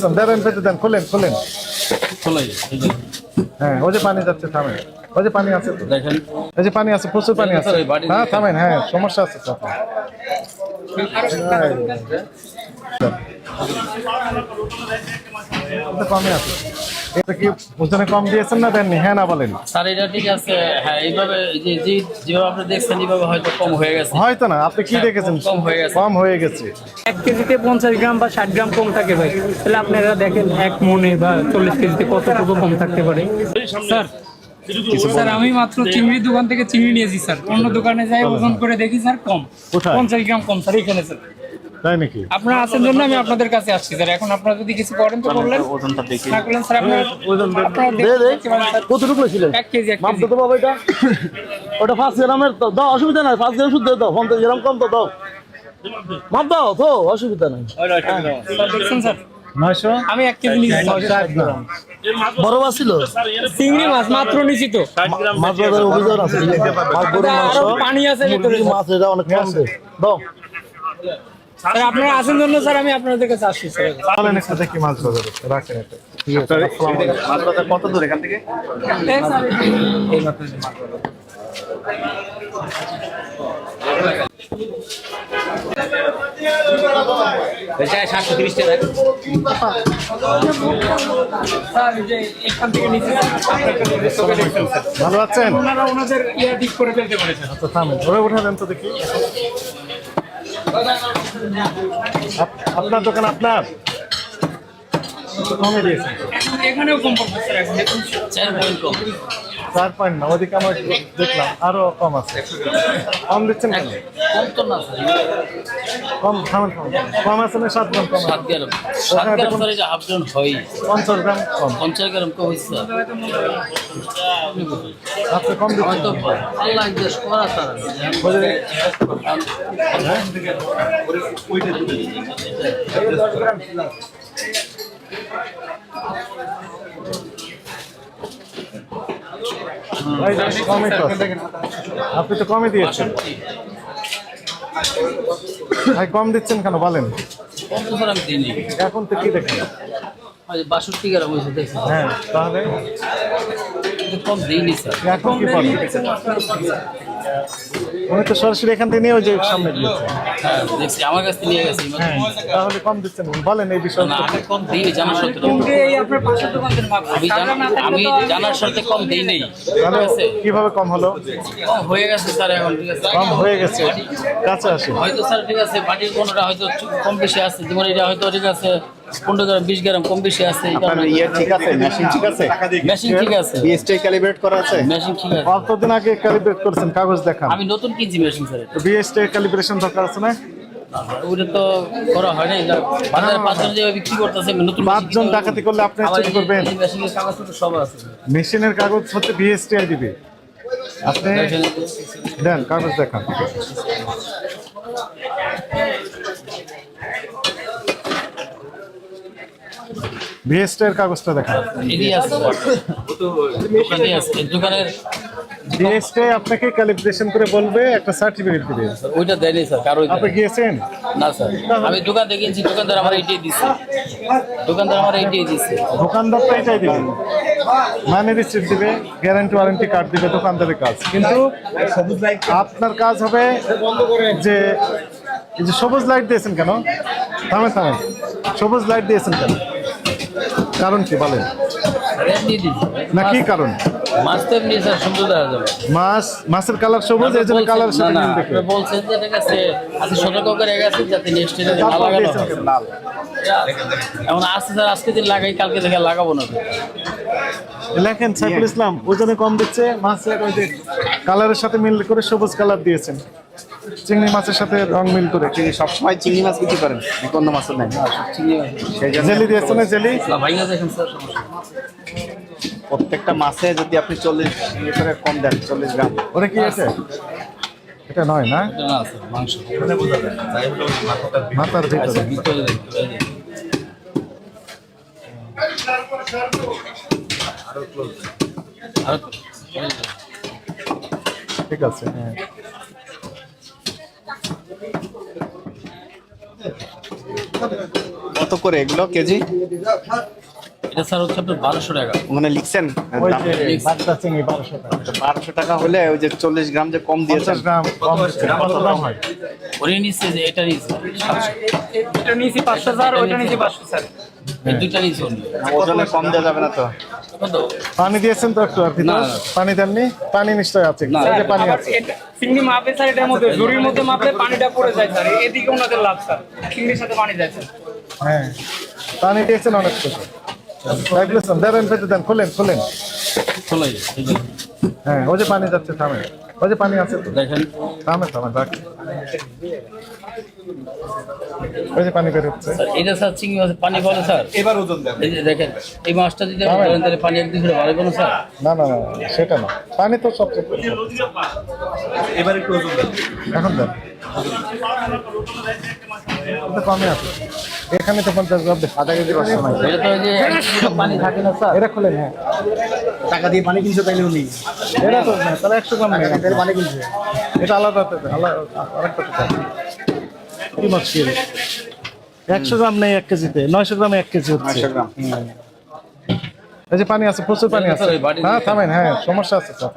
ইসলাম দেন পেতে দেন, খোলেন খোলেন। হ্যাঁ ওই যে পানি যাচ্ছে, থামেন। ওই যে পানি আছে তো দেখেন, ওই যে পানি আছে, প্রচুর পানি আছে। হ্যাঁ থামেন, হ্যাঁ সমস্যা আছে তো। কমে আছে, এটা কি ওজনে কম দিয়েছেন না দেননি? হ্যাঁ না বলেন। স্যার এটা ঠিক আছে, হ্যাঁ এইভাবে যেভাবে আপনি দেখছেন এইভাবে হয়তো কম হয়ে গেছে। হয়তো না, আপনি কি দেখেছেন? কম হয়ে গেছে, কম হয়ে গেছে। 1 কেজিতে 50 গ্রাম বা 60 গ্রাম কম থাকে ভাই, তাহলে আপনারা দেখেন 1 মনে বা 40 কেজিতে কতটুকু কম থাকতে পারে। স্যার স্যার আমি মাত্র চিংড়ির দোকান থেকে চিংড়ি নিয়েছি স্যার, অন্য দোকানে যাই ওজন করে দেখি স্যার কম, কোথায়? 50 গ্রাম কম স্যার এখানে স্যার। তাই নাকি? আপনারা আছেন জন্য আমি আপনাদের কাছে আসছি স্যার। এখন আপনারা যদি কিছু করেন তো বললেন, না করলেন স্যার কতটুকু ছিল? 1 কেজি মাপ তো বাবা, এটা ওটা 5 গ্রামের তো দাও, অসুবিধা নাই। 5 গ্রাম শুদ্ধ দাও, 50 গ্রাম কম তো দাও, মাপ দাও তো, অসুবিধা নাই। দেখছেন স্যার 900, আমি 1 কেজি নিয়েছি 60 গ্রাম। বড় মাছ ছিল, চিংড়ি মাছ মাত্র নিয়েছি তো, মাছ বাজারের অভিযান আছে। মাছ গরু মাংস, আরো পানি আছে ভিতরে মুরগি মাছ, এটা অনেক কম দেয়, দাও। স্যার। আপনারা আছেন জন্য স্যার আমি আপনাদের কাছে আসছি স্যার। বলেন একটু দেখি মাছ বাজারে রাখেন এটা। ঠিক আছে, মাছ বাজার কত দূর এখান থেকে? এই মাত্র এটা 730 টাকা। স্যার এই যে এখান থেকে নিচে ভালো আছেন? ওনারা ওনাদের ইয়া ঠিক করে ফেলতে পারে স্যার। আচ্ছা থামেন, ওরে উঠা দেন তো দেখি। আপনার দোকান আপনার কমে দিয়েছেন? এখানেও কম পড়ছে স্যার, এখন দেখুন 4 পয়েন্ট কম। 4 পয়েন্ট না, ওদিকে আমার দেখলাম আরো কম আছে। কম দিচ্ছেন কেন? কম তো না স্যার, কম থামেন, কম আছে না? 7 গ্রাম কম আছে। 7 গ্রাম স্যার, এটা হাফ ডাউন হয় 50 গ্রাম কম। 50 গ্রাম কম হয়েছে স্যার। আপনি কম আমার তো দিচ্ছেন। আল্লাহ দেশ করা স্যার। এই যে কমই তো আছে। আপনি তো কমই দিয়েছেন ভাই, কম দিচ্ছেন কেন বলেন? কম তো স্যার আমি দিইনি, এখন তো কি দেখেন? 62 গ্রাম হয়েছে দেখছি। হ্যাঁ তাহলে কম দিইনি স্যার। এখন কি বলেন? উনি তো সরাসরি এখান থেকে নিয়ে ওই যে সামনে দিয়েছে। হ্যাঁ দেখছি, আমার কাছ থেকে নিয়ে গেছি। হ্যাঁ তাহলে কম দিচ্ছেন বলেন এই বিষয়ে। না আমি কম দিইনি জানার সত্ত্বেও। এই আপনার পাশের দোকানের মাপ আমি জানার সত্ত্বেও কম দিই নেই, ঠিক তাহলে আছে? কিভাবে কম হলো? কম হয়ে গেছে স্যার এখন, ঠিক আছে? কম হয়ে গেছে, কাছে আসে। হয়তো স্যার ঠিক আছে, বাটির কোনোটা হয়তো কম বেশি আছে, যেমন এটা হয়তো ঠিক আছে 15 গ্রাম 20 গ্রাম কম বেশি আছে। ইয়ে ঠিক আছে, মেশিন ঠিক আছে, মেশিন ঠিক আছে, বিএসটি ক্যালিব্রেট করা আছে। মেশিন ঠিক আছে। কতদিন আগে ক্যালিব্রেট করেছেন? কাগজ দেখান। আমি নতুন কিনছি মেশিন স্যার। বিএসটি ক্যালিব্রেশন দরকার আছে না? ওটা তো করা হয় নাই, বাজারে 5 জন যেভাবে বিক্রি করতেছে নতুন 5 জন ডাকাতি করলে আপনি চুরি করবেন? মেশিনের কাগজ তো সব আছে। মেশিনের কাগজ হচ্ছে বিএসটিআই দিবে। আপনি দেন কাগজ দেখান। বিএসটি এর কাগজটা দেখান। এডি আছে, দোকানে আছে, দোকানের বিএসটি আপনাকে ক্যালিব্রেশন করে বলবে, একটা সার্টিফিকেট দিবে। ওইটা দেয়নি স্যার, কারো আপনি গিয়েছেন? না স্যার, আমি দোকান থেকে কিনছি, দোকানদার আমার এইটাই দিচ্ছে, দোকানদার আমার এইটাই দিচ্ছে। দোকানদার তো এটাই দিবে, মানি রিসিপ্ট দিবে, গ্যারান্টি ওয়ারেন্টি কার্ড দিবে, দোকানদারের কাজ। কিন্তু আপনার কাজ হবে যে এই যে সবুজ লাইট দিয়েছেন কেন? থামেন থামেন, সবুজ লাইট দিয়েছেন কেন? কারণ কি বলেন? এমনি দিচ্ছে না কি কারণ? মাছ তো এমনি স্যার সুন্দর দেখা যাবে। মাছের কালার সবুজ, এই জন্য কালারের সাথে মিল দেখে। বলছেন যে ঠিক আছে, আজকে সতর্ক করে গেছে যাতে নেক্সট ডে না লাগানো হয়। লাল এমন আসছে স্যার, আজকে দিন লাগাই, কালকে থেকে লাগাবো না। লেখেন সাইফুল ইসলাম ওজনে কম দিচ্ছে, মাছের ওই যে কালারের সাথে মিল করে সবুজ কালার দিয়েছেন, চিংড়ি মাছের সাথে রং মিল করে। সবসময় চিংড়ি মাছ বিক্রি করেন, অন্য মাছের নাই? জেলি দিয়েছেন না? জেলি ভাইয়া দেখেন স্যার, সমস্যা প্রত্যেকটা মাছে যদি আপনি 40 করে কম দেন, 40 গ্রাম। ওটা কি আছে? এটা নয় না, এটা না স্যার, মাংস মাথার ভিতরে। ভিতরে দেখতে পাই। আর ঠিক আছে, হ্যাঁ। কত করে এগুলো কেজি? এটা স্যার হচ্ছে আপনার 1200 টাকা। মানে লিখছেন ওই দাম? যে বাগদা চিংড়ি 1200 টাকা। 1200 টাকা হলে ওই যে 40 গ্রাম যে কম দিয়েছেন 50 গ্রাম কম দিচ্ছে। কত দাম হয়? ওরে নিচে যে এটা নিচে 700, এটা নিয়েছি 500 স্যার, ওইটা নিয়েছি 500 স্যার। এই দুইটা নিচে অন্য। ওজনে কম দেওয়া যাবে না তো? কত? পানি দিয়েছেন তো একটু আর ভিতরে? না, না। পানি দেননি? পানি নিশ্চয় আছে, এই যে পানি আবার আছে। এটা চিংড়ি মাপে স্যার, এটার মধ্যে ঝুড়ির মধ্যে মাপলে পানিটা পড়ে যায় স্যার, এদিকে ওনাদের লাভ স্যার, চিংড়ির সাথে পানি যায় স্যার। হ্যাঁ, পানি দিয়েছেন অনেক কিছু। রাখলেন, দেন পেতে দেন, খুলেন। খোলাই এই যে হ্যাঁ, ওই যে পানি যাচ্ছে, থামে। ওই যে পানি আছে তো, দেখেন থামে রাখ। ওই যে পানি বের হচ্ছে। স্যার, এটা স্যার চিংড়ি মাছের পানি বলে স্যার। এবার ওজন দেন। এই যে দেখেন এই মাছটা যদি আপনি ধরেন তাহলে পানি একদিন ধরে ভালো কোনো স্যার। না, সেটা না, পানি তো সবচেয়ে এবার একটু ওজন দেন। এখন দেন, এটা কমে আছে। এখানে তো 50 গ্রাম, আধা কেজি পাঁচশো নাই। এটা তো ওই যে একদিন ধরে পানি থাকে না স্যার। এটা খুলেন, হ্যাঁ। টাকা দিয়ে পানি কিনছো তাইলে উনি? এটা তো না, তাহলে 100 গ্রাম নেই। তাইলে পানি কিনছে? এটা আলাদা, আরেকটা কি মুশকিল। 100 গ্রাম নেই 1 কেজিতে, 900 গ্রামে 1 কেজি হচ্ছে। 900 গ্রাম। এই যে পানি আছে, প্রচুর পানি আছে। হ্যাঁ, থামেন, হ্যাঁ, সমস্যা আছে স্যার।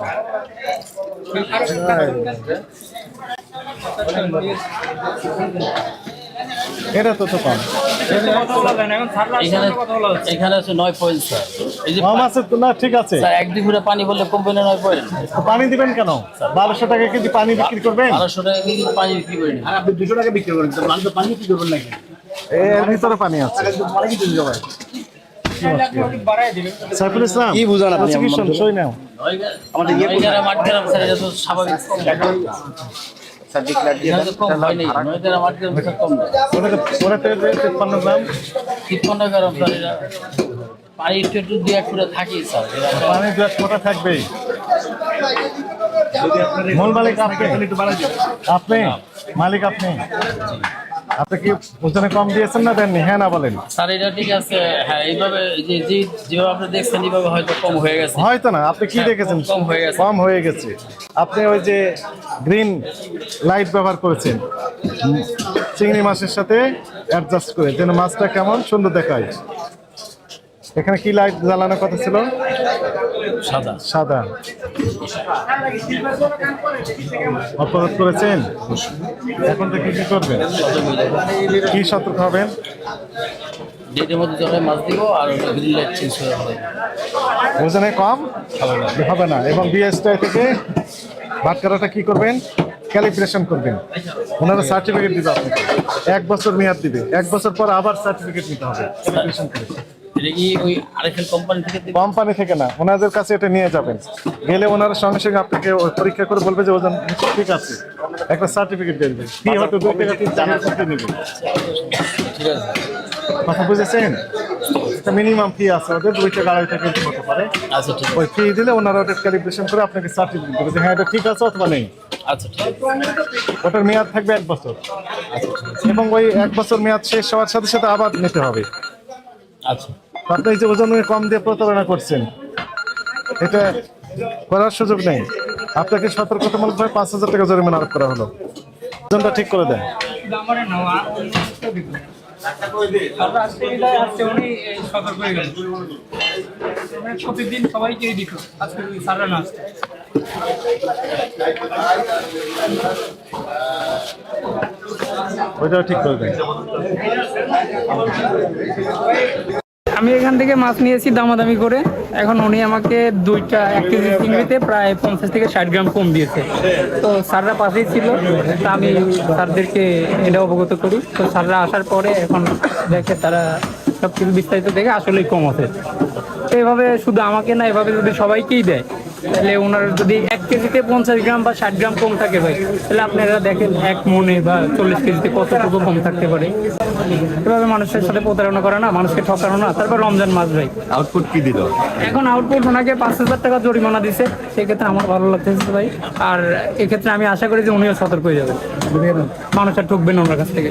এটা তো কম। কথা বলা যায় না, এখন স্যাররা আসছে, এখানে কথা বলা হচ্ছে। এখানে আছে 9 পয়েন্ট স্যার। এই যে কম আছে তো, না ঠিক আছে। স্যার একদিন ধরে পানি বললে কমবে না 9 পয়েন্ট। তো পানি দিবেন কেন? 1200 টাকা কেজি পানি বিক্রি করবেন? 1200 টাকা কেজি পানি বিক্রি করি না। আর আপনি 200 টাকা বিক্রি করেন, তো পানি তো পানি কি করবেন নাকি? এর ভিতরে পানি আছে। পানি কি দিতে হবে? বাড়ায় দিবেন। সাইফুল ইসলাম, কি বুঝান আপনি? প্রসিকিউশন সই নাও। আমাদের ইয়ে নয় গ্রাম 8 গ্রাম স্যার, এটা তো স্বাভাবিক। স্যার ডিক্লেয়ার দিয়ে এখানে দেন। তো কম হয় নাই, 9 গ্রাম 8 গ্রাম স্যার কম না। ওটাতে 53 গ্রাম 53 গ্রাম স্যার। এটা পানি একটু দিয়ে এক করে থাকি স্যার। এটা পানি 2 মোটা থাকবেই। মূল মালিক আপনি? আপনি মালিক আপনি? আপনি কি ওজনে কম দিয়েছেন না দেননি? হ্যাঁ না বলেন। স্যার এটা ঠিক আছে, হ্যাঁ এইভাবে যেভাবে আপনি দেখছেন এইভাবে হয়তো কম হয়ে গেছে। হয়তো না, আপনি কি দেখেছেন? কম হয়ে গেছে। কম হয়ে গেছে। আপনি ওই যে গ্রিন লাইট ব্যবহার করেছেন চিংড়ি মাছের সাথে অ্যাডজাস্ট করে, যেন মাছটা কেমন সুন্দর দেখায়। এখানে কি লাইট জ্বালানোর কথা ছিল? সাদা। অপরাধ করেছেন, এখন থেকে কি করবেন? কি সতর্ক হবেন? ডেটের মধ্যে যখন মাছ দিব আর গ্রিন লাইট চেঞ্জ করে হবে। ওজনে কম হবে না। এবং বিএসটাই থেকে বাটকারাটা কি করবেন? ক্যালিব্রেশন করবেন। ওনারা সার্টিফিকেট দিবে আপনাকে, 1 বছর মেয়াদ দিবে। 1 বছর পর আবার সার্টিফিকেট নিতে হবে ক্যালিব্রেশন করে। এটা কি ওই আরেকজন কোম্পানি থেকে দিবে? কোম্পানি থেকে না, ওনাদের কাছে এটা নিয়ে যাবেন। গেলে ওনারা সঙ্গে সঙ্গে আপনাকে পরীক্ষা করে বলবে যে ওজন ঠিক আছে, একটা সার্টিফিকেট দিয়ে দেবে। কি হয়তো 2 টাকা 3 টাকা করতে নেবে। ঠিক আছে। কথা বুঝেছেন? একটা মিনিমাম ফি আছে ওদের, 2 টাকা 2.5 টাকা হতে পারে। আচ্ছা ঠিক আছে। ওই ফি দিলে ওনারা ওটা ক্যালিব্রেশন করে আপনাকে সার্টিফিকেট দেবে যে হ্যাঁ এটা ঠিক আছে অথবা নেই। আচ্ছা ঠিক আছে। ওটার মেয়াদ থাকবে 1 বছর। এবং ওই 1 বছর মেয়াদ শেষ হওয়ার সাথে সাথে আবার নিতে হবে। আচ্ছা তো আপনি এই যে ওজন কম দিয়ে প্রতারণা করছেন, এটা করার সুযোগ নেই। আপনাকে সতর্কতামূলকভাবে 5000 টাকা জরিমানা আরোপ করা হলো। ওজনটা ঠিক করে দেন। আমারে নাও, আর দিব। স্যাররা আসতে বিদায় আসছে, উনি সতর্ক হয়ে গেলেন। মানে প্রতিদিন সবাইকেই দিত, আজকে স্যাররা না আসছে। ওইটাও ঠিক করে দেন। আমি এখান থেকে মাছ নিয়েছি দামাদামি করে, এখন উনি আমাকে 1 কেজি চিংড়িতে প্রায় 50 থেকে 60 গ্রাম কম দিয়েছে। তো স্যাররা পাশেই ছিল, তা আমি স্যারদেরকে এটা অবগত করি। তো স্যাররা আসার পরে এখন দেখে, তারা সব কিছু বিস্তারিত দেখে আসলেই কম আছে। তো এভাবে শুধু আমাকে না, এভাবে যদি সবাইকেই দেয়, তাহলে ওনার যদি 1 কেজিতে 50 গ্রাম বা 60 গ্রাম কম থাকে ভাই, তাহলে আপনারা দেখেন 1 মনে বা 40 কেজিতে কতটুকু কম থাকতে পারে। এভাবে মানুষের সাথে প্রতারণা করে না, মানুষকে ঠকানো না। তারপর রমজান মাস ভাই, আউটপুট কি দিল? এখন আউটপুট ওনাকে 5000 টাকা জরিমানা দিছে। সেক্ষেত্রে আমার ভালো লাগতেছে ভাই। আর এক্ষেত্রে আমি আশা করি যে উনিও সতর্ক হয়ে যাবেন, মানুষ আর ঠকবেন ওনার কাছ থেকে।